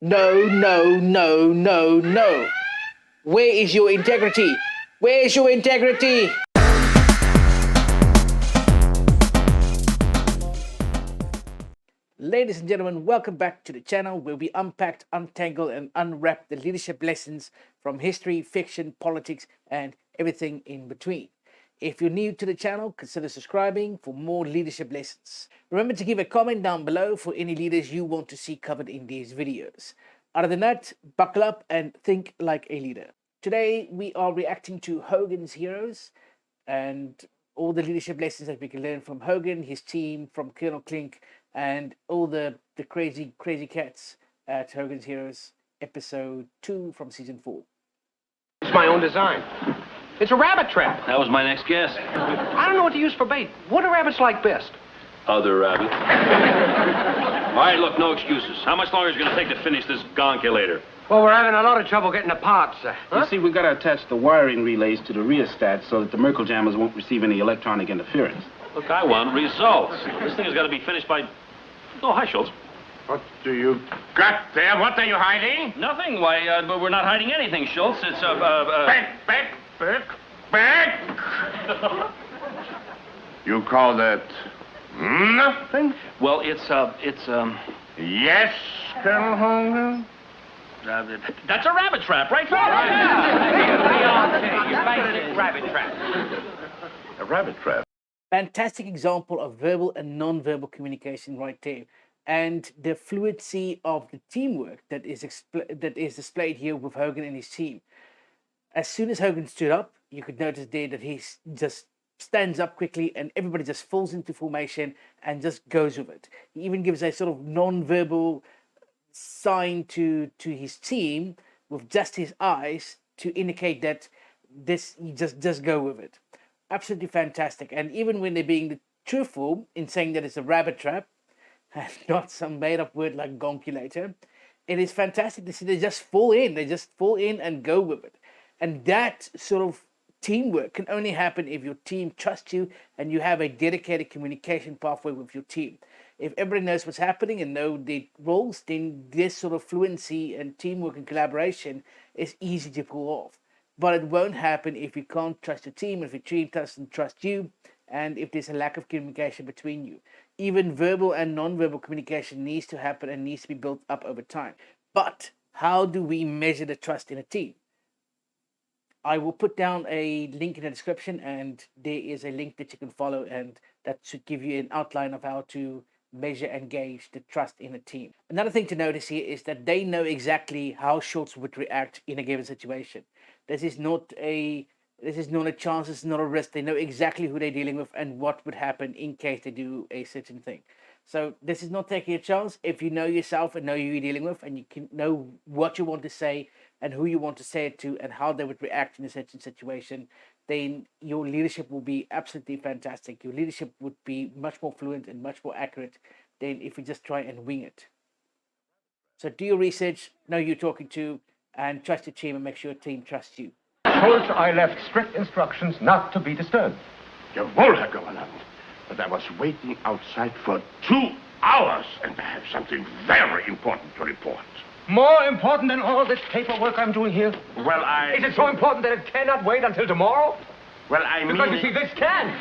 No, no, no, no, no. Where is your integrity? Where is your integrity? Ladies and gentlemen, welcome back to the channel where we unpack, untangle, and unwrap the leadership lessons from history, fiction, politics, and everything in between. If you're new to the channel, consider subscribing for more leadership lessons. Remember to give a comment down below for any leaders you want to see covered in these videos. Other than that, buckle up and think like a leader. Today, we are reacting to Hogan's Heroes and all the leadership lessons that we can learn from Hogan, his team, from Colonel Klink, and all the crazy cats at Hogan's Heroes, episode 2 from season 4. It's my own design. It's a rabbit trap. That was my next guess. I don't know what to use for bait. What do rabbits like best? Other rabbits. All right, look, no excuses. How much longer is it going to take to finish this Gonculator? Well, we're having a lot of trouble getting the parts. You see, we've got to attach the wiring relays to the rheostat so that the Merkle jammers won't receive any electronic interference. Look, I want results. This thing has got to be finished by... Oh, hi, Schultz. What do you got there? What are you hiding? Nothing. Why, we're not hiding anything, Schultz. It's, Back. You call that nothing? Well, it's... Yes, Colonel Hogan? That's a rabbit trap, right? Your rabbit trap. A rabbit trap. Fantastic example of verbal and non-verbal communication right there, and the fluency of the teamwork that is displayed here with Hogan and his team. As soon as Hogan stood up, you could notice there that he just stands up quickly and everybody just falls into formation and just goes with it. He even gives a sort of non-verbal sign to his team with just his eyes to indicate that you just go with it. Absolutely fantastic. And even when they're being truthful in saying that it's a rabbit trap and not some made-up word like Gonculator, it is fantastic to see they just fall in. They just fall in and go with it. And that sort of teamwork can only happen if your team trusts you and you have a dedicated communication pathway with your team. If everybody knows what's happening and know the roles, then this sort of fluency and teamwork and collaboration is easy to pull off. But it won't happen if you can't trust your team, if your team doesn't trust you, and if there's a lack of communication between you. Even verbal and non-verbal communication needs to happen and needs to be built up over time. But how do we measure the trust in a team? I will put down a link in the description, and there is a link that you can follow, and that should give you an outline of how to measure and gauge the trust in a team. Another thing to notice here is that they know exactly how Schultz would react in a given situation. This is not a chance, this is not a risk. They know exactly who they're dealing with and what would happen in case they do a certain thing. So this is not taking a chance. If you know yourself and know who you're dealing with, and you can know what you want to say and who you want to say it to and how they would react in a certain situation, then your leadership will be absolutely fantastic. Your leadership would be much more fluent and much more accurate than if you just try and wing it. So do your research, know who you're talking to, and trust your team and make sure your team trusts you. Schultz, I left strict instructions not to be disturbed. Jawohl, Herr Gouverneur. But I was waiting outside for 2 hours, and I have something very important to report. More important than all this paperwork I'm doing here? Well, Is it so important that it cannot wait until tomorrow? Well, I mean... Because you see, this can.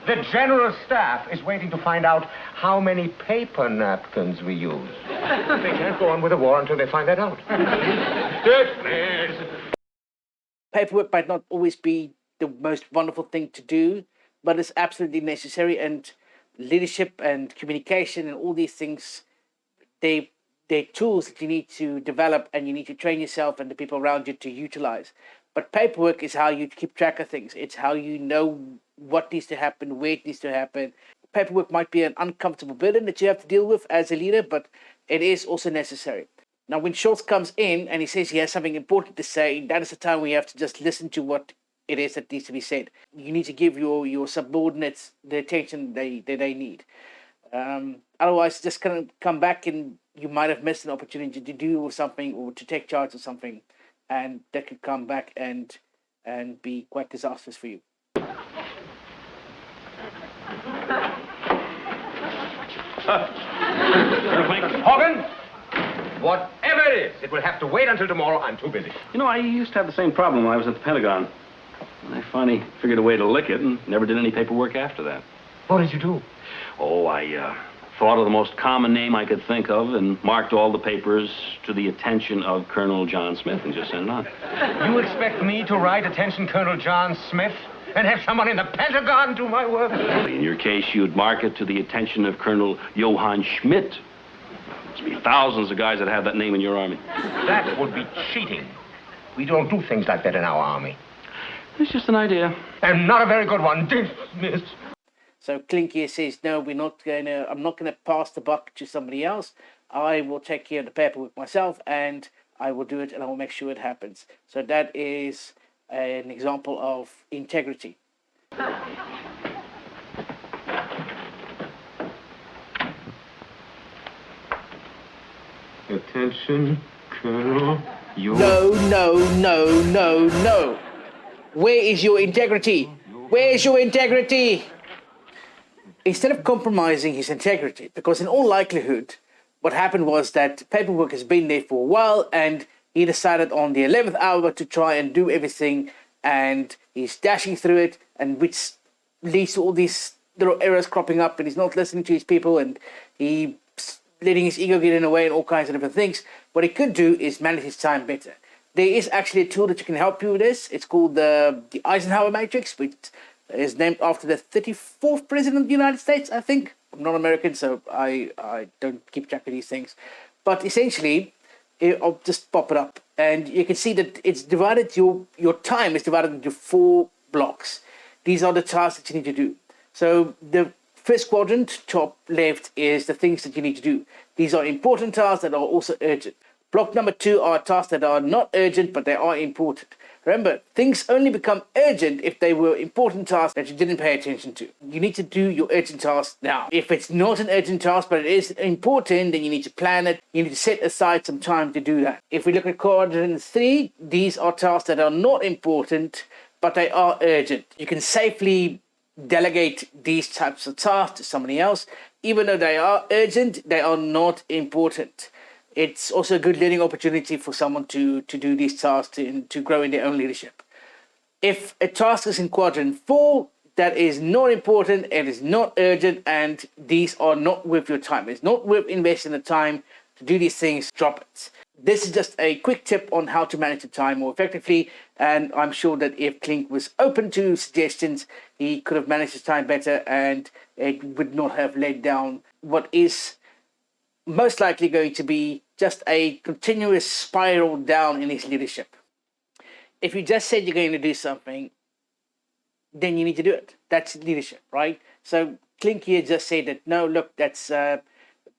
The General Staff is waiting to find out how many paper napkins we use. They can't go on with the war until they find that out. Paperwork might not always be the most wonderful thing to do, but it's absolutely necessary, and leadership and communication and all these things, they're tools that you need to develop and you need to train yourself and the people around you to utilize. But paperwork is how you keep track of things. It's how you know what needs to happen, where it needs to happen. Paperwork might be an uncomfortable burden that you have to deal with as a leader, but it is also necessary. Now, when Schultz comes in and he says he has something important to say, that is the time where you have to just listen to what it is that needs to be said. You need to give your subordinates the attention they need. Otherwise, just kind of come back and you might have missed an opportunity to do something or to take charge of something, and that could come back and be quite disastrous for you. Hogan? Whatever it is, it will have to wait until tomorrow. I'm too busy. You know, I used to have the same problem when I was at the Pentagon. I finally figured a way to lick it and never did any paperwork after that. What did you do? Oh, I thought of the most common name I could think of and marked all the papers to the attention of Colonel John Smith and just sent it on. You expect me to write attention Colonel John Smith and have someone in the Pentagon do my work? In your case, you'd mark it to the attention of Colonel Johann Schmidt. There's be thousands of guys that have that name in your army. That would be cheating. We don't do things like that in our army. It's just an idea. And not a very good one. Dismiss. So Klink here says, no, I'm not going to pass the buck to somebody else. I will take care of the paperwork myself, and I will do it, and I will make sure it happens. So that is an example of integrity. Attention, Colonel. No. Where is your integrity? Where is your integrity? Instead of compromising his integrity, because in all likelihood, what happened was that paperwork has been there for a while, and he decided on the 11th hour to try and do everything, and he's dashing through it, and which leads to all these little errors cropping up, and he's not listening to his people, and he's letting his ego get in the way and all kinds of different things. What he could do is manage his time better. There is actually a tool that can help you with this. It's called the Eisenhower Matrix, which is named after the 34th president of the United States, I think. I'm not American, so I don't keep track of these things. But essentially, I'll just pop it up, and you can see that it's divided, your time is divided into 4 blocks. These are the tasks that you need to do. So the first quadrant, top left, is the things that you need to do. These are important tasks that are also urgent. Block number 2 are tasks that are not urgent, but they are important. Remember, things only become urgent if they were important tasks that you didn't pay attention to. You need to do your urgent tasks now. If it's not an urgent task, but it is important, then you need to plan it. You need to set aside some time to do that. If we look at quadrant 3, these are tasks that are not important, but they are urgent. You can safely delegate these types of tasks to somebody else. Even though they are urgent, they are not important. It's also a good learning opportunity for someone to do these tasks and to grow in their own leadership. If a task is in quadrant 4, that is not important, it is not urgent, and these are not worth your time. It's not worth investing the time to do these things, drop it. This is just a quick tip on how to manage the time more effectively, and I'm sure that if Klink was open to suggestions, he could have managed his time better, and it would not have led down what is most likely going to be just a continuous spiral down in his leadership. If you just said you're going to do something, then you need to do it. That's leadership, right? So Klink here just said that, no, look, that's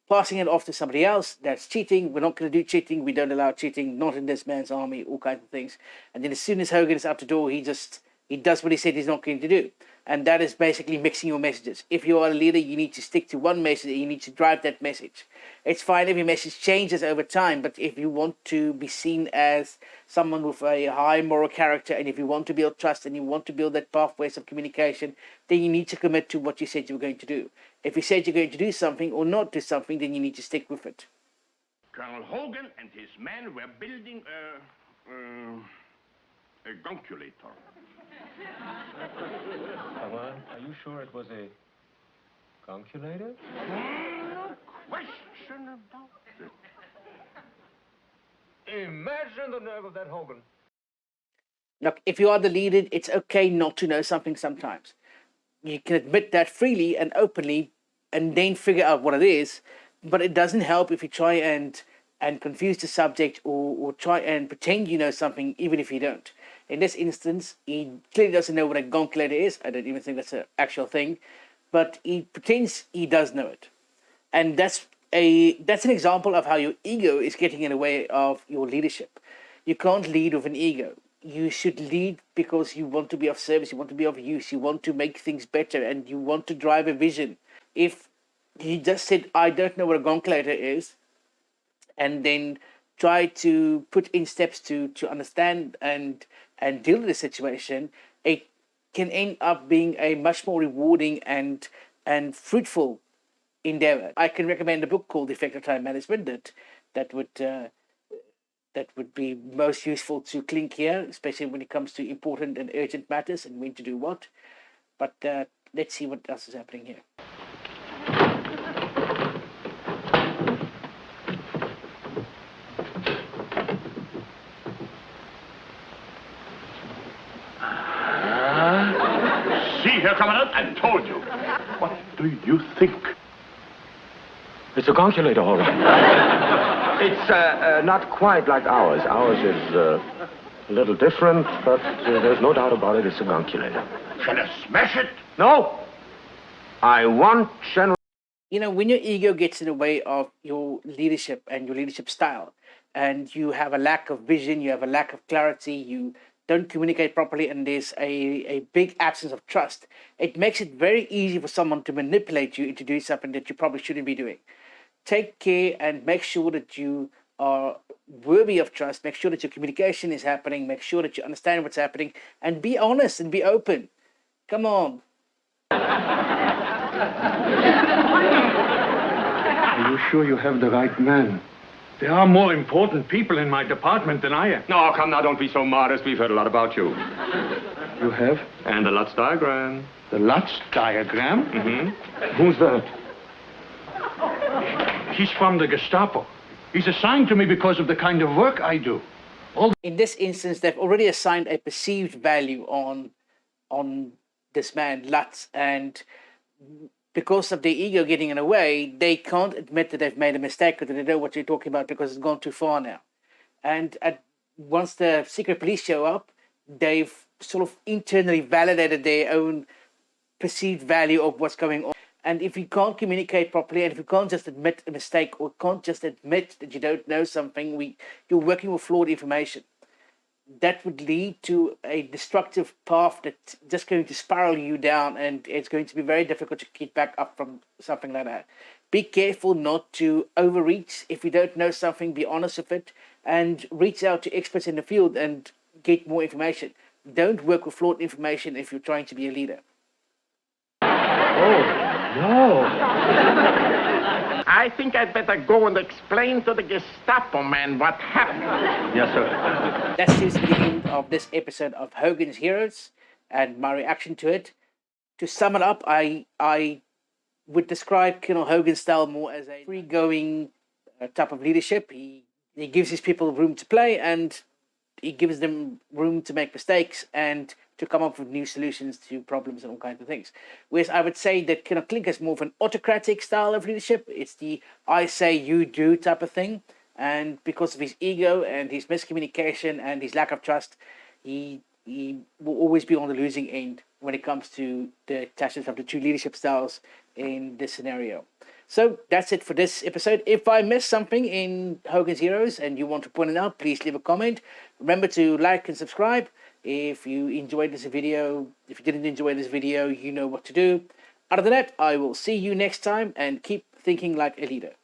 passing it off to somebody else. That's cheating. We're not going to do cheating. We don't allow cheating, not in this man's army, all kinds of things. And then as soon as Hogan is out the door, he does what he said he's not going to do. And that is basically mixing your messages. If you are a leader, you need to stick to one message and you need to drive that message. It's fine if your message changes over time, but if you want to be seen as someone with a high moral character, and if you want to build trust and you want to build that pathways of communication, then you need to commit to what you said you were going to do. If you said you're going to do something or not do something, then you need to stick with it. Colonel Hogan and his men were building a Gonculator. Are you sure it was a Gonculator? No question about it. Imagine the nerve of that Hogan. Look, if you are the leader, it's okay not to know something sometimes. You can admit that freely and openly and then figure out what it is, but it doesn't help if you try and confuse the subject or try and pretend you know something even if you don't. In this instance, he clearly doesn't know what a Gonculator is. I don't even think that's an actual thing, but he pretends he does know it. And that's an example of how your ego is getting in the way of your leadership. You can't lead with an ego. You should lead because you want to be of service, you want to be of use, you want to make things better, and you want to drive a vision. If he just said, I don't know what a Gonculator is, and then try to put in steps to understand and deal with the situation, it can end up being a much more rewarding and fruitful endeavor. I can recommend a book called Defector Time Management that that would be most useful to Klink here, especially when it comes to important and urgent matters and when to do what. But let's see what else is happening here. See here, Commandant, I told you. What do you think? It's a Gonculator, all right. It's not quite like ours. Ours is a little different, but there's no doubt about it. It's a Gonculator. Shall I smash it? No. I want General... You know, when your ego gets in the way of your leadership and your leadership style, and you have a lack of vision, you have a lack of clarity, you don't communicate properly, and there's a big absence of trust, it makes it very easy for someone to manipulate you into doing something that you probably shouldn't be doing. Take care and make sure that you are worthy of trust. Make sure that your communication is happening. Make sure that you understand what's happening, and be honest and be open. Come on. Are you sure you have the right man? There are more important people in my department than I am. No, come now, don't be so modest. We've heard a lot about you. You have? And the Lutz diagram. The Lutz diagram? Mm-hmm. Who's that? He's from the Gestapo. He's assigned to me because of the kind of work I do. In this instance, they've already assigned a perceived value on this man, Lutz, and because of their ego getting in the way, they can't admit that they've made a mistake or that they know what you're talking about because it's gone too far now. And once the secret police show up, they've sort of internally validated their own perceived value of what's going on. And if you can't communicate properly, and if you can't just admit a mistake or can't just admit that you don't know something, you're working with flawed information. That would lead to a destructive path that's just going to spiral you down, and it's going to be very difficult to get back up from something like that. Be careful not to overreach. If you don't know something, be honest with it, and reach out to experts in the field and get more information. Don't work with flawed information if you're trying to be a leader. No. I think I'd better go and explain to the Gestapo man what happened. Yes, sir. That seems to be the end of this episode of Hogan's Heroes and my reaction to it. To sum it up, I would describe Colonel Hogan's style more as a free-going type of leadership. He gives his people room to play, and he gives them room to make mistakes and to come up with new solutions to problems and all kinds of things. Whereas I would say that Colonel Klink is more of an autocratic style of leadership. It's the I say, you do type of thing. And because of his ego and his miscommunication and his lack of trust, he will always be on the losing end when it comes to the clashes of the two leadership styles in this scenario. So that's it for this episode. If I missed something in Hogan's Heroes and you want to point it out, please leave a comment. Remember to like and subscribe. If you enjoyed this video, if you didn't enjoy this video, you know what to do. Other than that, I will see you next time, and keep thinking like a leader.